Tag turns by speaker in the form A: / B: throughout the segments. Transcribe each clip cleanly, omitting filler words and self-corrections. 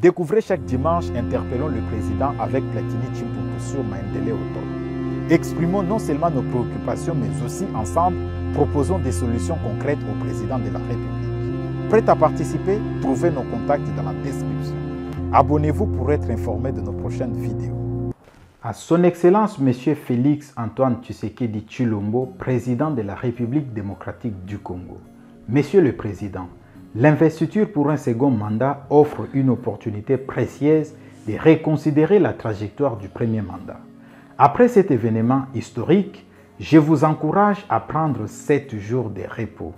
A: Découvrez chaque dimanche Interpellons le président avec Platini Tshimputu sur Maendeleo Talk. Exprimons non seulement nos préoccupations, mais aussi ensemble, proposons des solutions concrètes au président de la République. Prêt à participer? Trouvez nos contacts dans la description. Abonnez-vous pour être informé de nos prochaines vidéos.
B: À son Excellence, M. Félix Antoine Tshisekedi Tshilombo, président de la République démocratique du Congo. Monsieur le Président, l'investiture pour un second mandat offre une opportunité précieuse de reconsidérer la trajectoire du premier mandat. Après cet événement historique, je vous encourage à prendre 7 jours de repos.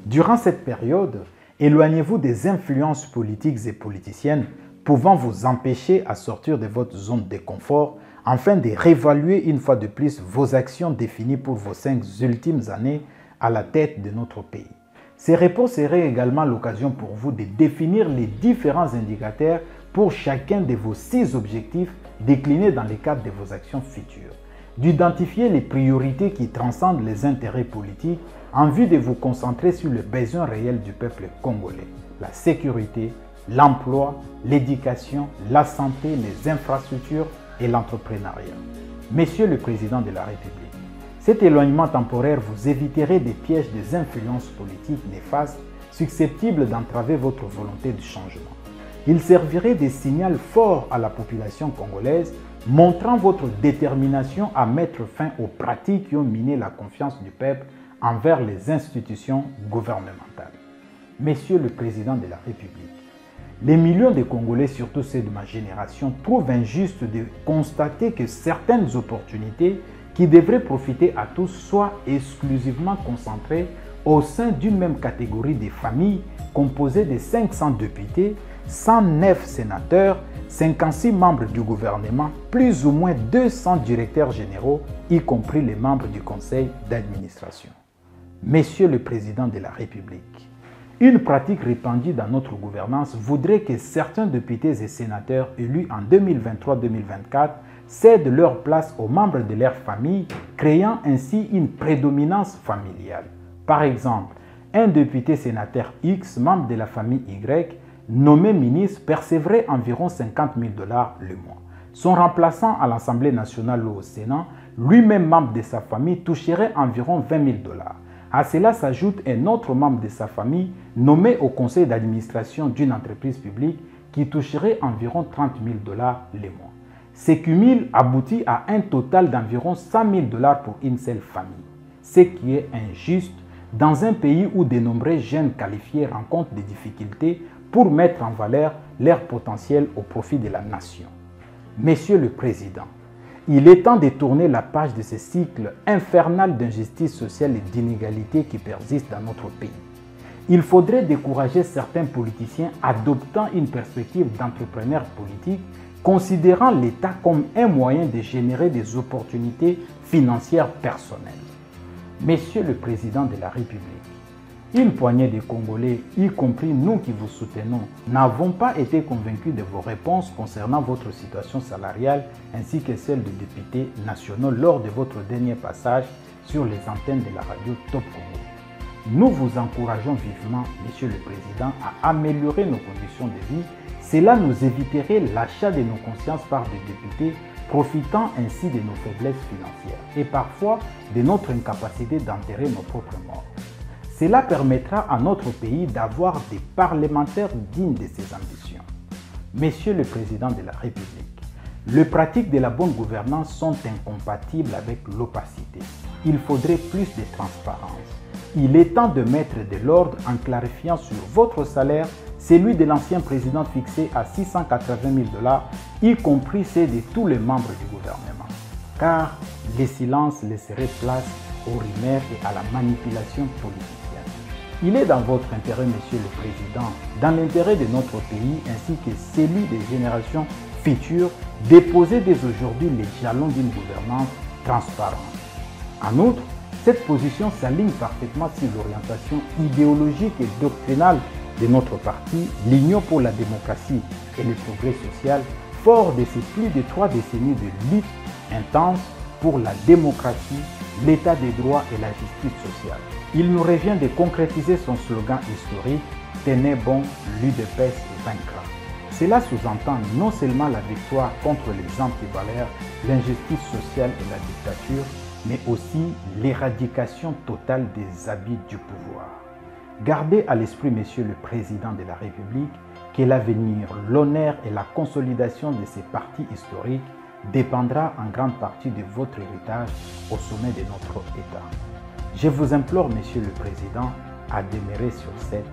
B: Durant cette période, éloignez-vous des influences politiques et politiciennes pouvant vous empêcher à sortir de votre zone de confort afin de réévaluer une fois de plus vos actions définies pour vos 5 ultimes années à la tête de notre pays. Ces repos seraient également l'occasion pour vous de définir les différents indicateurs pour chacun de vos 6 objectifs déclinés dans le cadre de vos actions futures, d'identifier les priorités qui transcendent les intérêts politiques en vue de vous concentrer sur les besoins réels du peuple congolais, la sécurité, l'emploi, l'éducation, la santé, les infrastructures et l'entrepreneuriat. Monsieur le Président de la République, cet éloignement temporaire vous éviterait des pièges des influences politiques néfastes susceptibles d'entraver votre volonté de changement. Il servirait de signal fort à la population congolaise, montrant votre détermination à mettre fin aux pratiques qui ont miné la confiance du peuple envers les institutions gouvernementales. Monsieur le Président de la République, les millions de Congolais, surtout ceux de ma génération, trouvent injuste de constater que certaines opportunités qui devraient profiter à tous soient exclusivement concentrées au sein d'une même catégorie de familles composée de 500 députés, 109 sénateurs, 56 membres du gouvernement, plus ou moins 200 directeurs généraux, y compris les membres du conseil d'administration. Monsieur le Président de la République, une pratique répandue dans notre gouvernance voudrait que certains députés et sénateurs élus en 2023-2024 cèdent leur place aux membres de leur famille, créant ainsi une prédominance familiale. Par exemple, un député sénateur X, membre de la famille Y, nommé ministre, percevrait environ 50 000 $ le mois. Son remplaçant à l'Assemblée nationale ou au Sénat, lui-même membre de sa famille, toucherait environ 20 000 $. À cela s'ajoute un autre membre de sa famille nommé au conseil d'administration d'une entreprise publique qui toucherait environ 30 000 $ le mois. Ce cumul aboutit à un total d'environ 100 000 $ pour une seule famille, ce qui est injuste dans un pays où de nombreux jeunes qualifiés rencontrent des difficultés pour mettre en valeur leur potentiel au profit de la nation. Monsieur le Président, il est temps de tourner la page de ce cycle infernal d'injustice sociale et d'inégalité qui persiste dans notre pays. Il faudrait décourager certains politiciens adoptant une perspective d'entrepreneur politique, considérant l'État comme un moyen de générer des opportunités financières personnelles. Monsieur le Président de la République, une poignée de Congolais, y compris nous qui vous soutenons, n'avons pas été convaincus de vos réponses concernant votre situation salariale ainsi que celle des députés nationaux lors de votre dernier passage sur les antennes de la radio Top Congo. Nous vous encourageons vivement, Monsieur le Président, à améliorer nos conditions de vie. Cela nous éviterait l'achat de nos consciences par des députés, profitant ainsi de nos faiblesses financières et parfois de notre incapacité d'enterrer nos propres morts. Cela permettra à notre pays d'avoir des parlementaires dignes de ses ambitions. Monsieur le Président de la République, les pratiques de la bonne gouvernance sont incompatibles avec l'opacité. Il faudrait plus de transparence. Il est temps de mettre de l'ordre en clarifiant sur votre salaire celui de l'ancien président fixé à 680 000 $, y compris ceux de tous les membres du gouvernement. Car le silence laisserait place aux rumeurs et à la manipulation politicienne. Il est dans votre intérêt, Monsieur le Président, dans l'intérêt de notre pays ainsi que celui des générations futures, déposer dès aujourd'hui les jalons d'une gouvernance transparente. En outre, cette position s'aligne parfaitement sur l'orientation idéologique et doctrinale de notre parti, l'Union pour la démocratie et le progrès social, fort de ces plus de 3 décennies de lutte intense pour la démocratie, l'état des droits et la justice sociale. Il nous revient de concrétiser son slogan historique « Tenez bon, l'UDPS vaincra ». Cela sous-entend non seulement la victoire contre les antivaleurs, l'injustice sociale et la dictature, mais aussi l'éradication totale des abus du pouvoir. Gardez à l'esprit, Monsieur le Président de la République, que l'avenir, l'honneur et la consolidation de ces partis historiques dépendra en grande partie de votre héritage au sommet de notre État. Je vous implore, Monsieur le Président, à demeurer sur cette